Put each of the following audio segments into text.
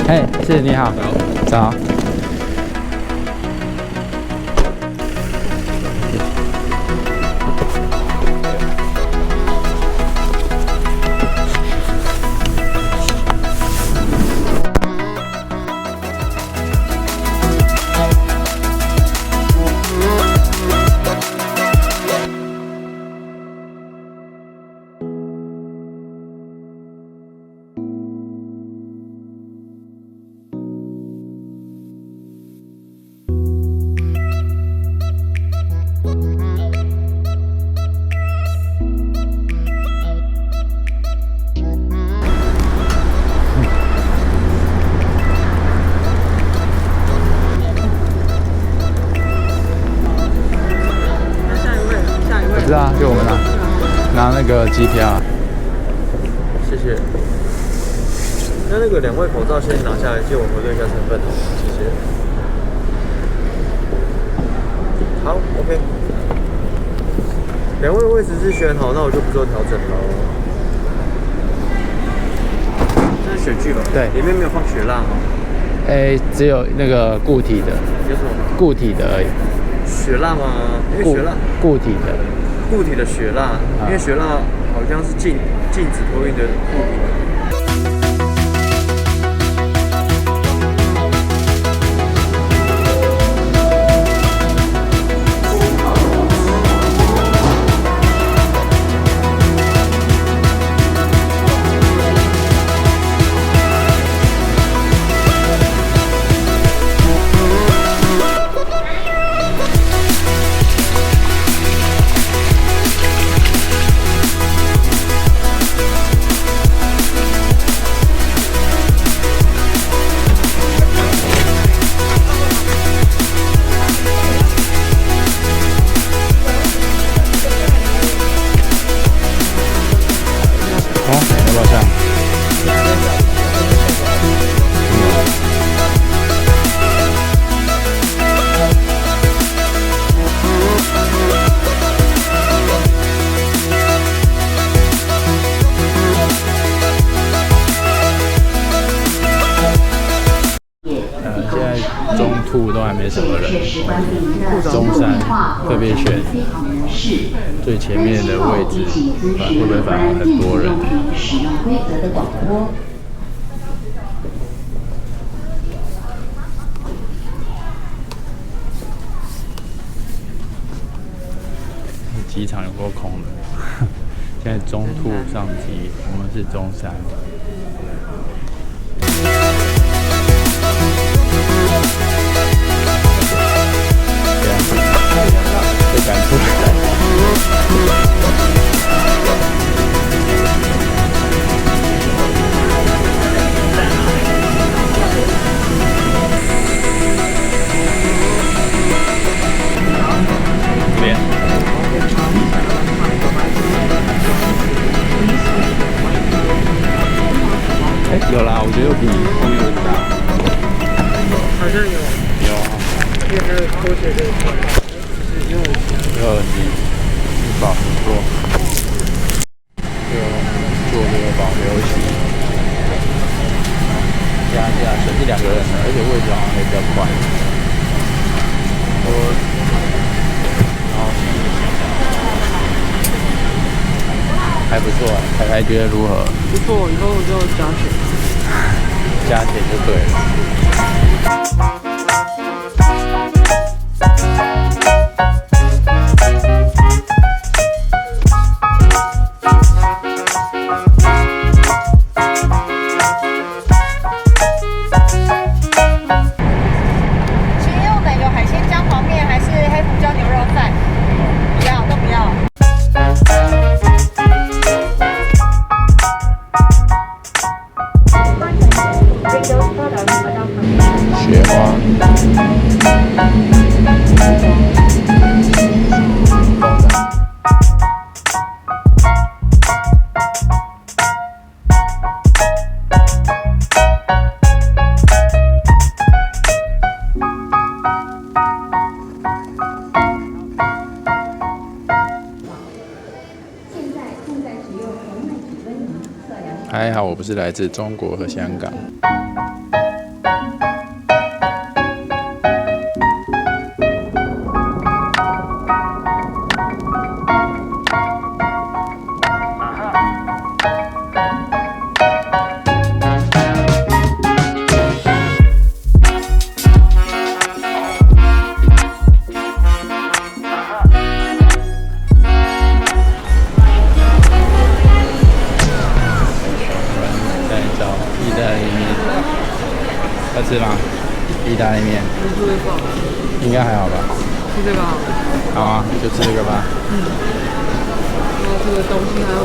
嘿，是你好，早。是啊，就我们拿那个机票。谢谢。那个2位口罩先拿下来，借我核对一下身份。谢谢。好 ，OK。2位位置是选好，那我就不做调整喽。这是雪具吧？对，里面没有放雪蜡吗？只有那个固体的。有什么？固体的而已。雪蜡吗？因为雪蜡。固体的。固体的雪蜡，因为雪蜡好像是禁止托运的物品。中兔都还没什么人，中山特别选最前面的位置，会不会反而很多人？机场有够空的，现在中兔上机，我们是中山。被赶出来。这边。有啦，我觉得有比后面的大。好像有。有啊。因为还有拖鞋这一块。不好做，就做这个保留席，加省1-2个人的，而且位置好像也比较快。还不错，凯凯觉得如何？不错，以后就加钱。加钱就对了。雪花。还好我不是来自中国和香港。要吃吗？意大利面。应该还好吧？吃这个好。好啊，就吃这个吧。然后这个东西还有。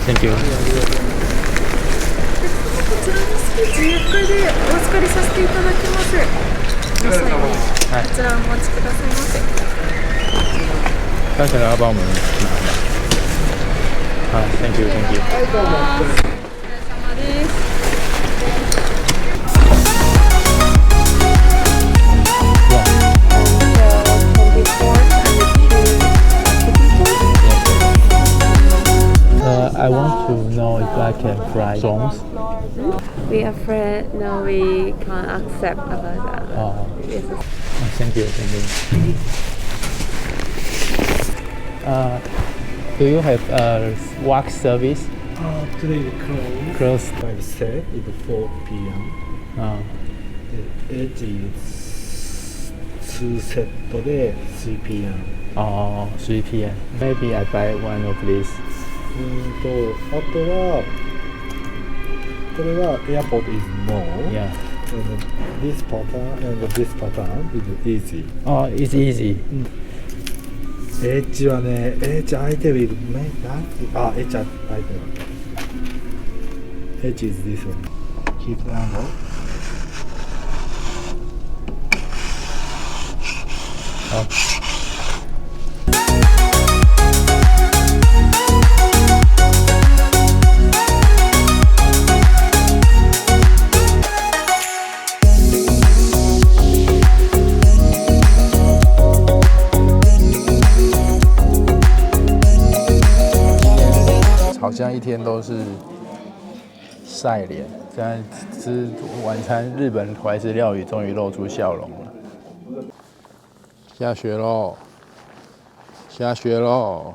Thank you. こちらのスピーチゆっくりでお預かりさせていただきます。最後にこちらお待ちくださいませ。他可能要帮我们拿吗？好 ，Thank you，Thank you。お疲れ様です。I want to know if I can fry drones. We afraid no, we can't accept about that. Oh, Yes. thank you. Do you have a work service? Today Close. I said it's 4 p.m. It is 2セットで3 p.m. Oh, 3 p.m. Maybe I buy one of these. あとはこれは Airport is no. Yeah. And this pattern and this pattern is easy. Oh, it's easy. エッジはね、エッジ空いてるね。あ、エッジ空いてる。エッジ is this one. Keep the angle. Oh. Hello. 好像一天都是晒脸，现在吃晚餐，日本怀石料理终于露出笑容了。下雪喽！下雪喽！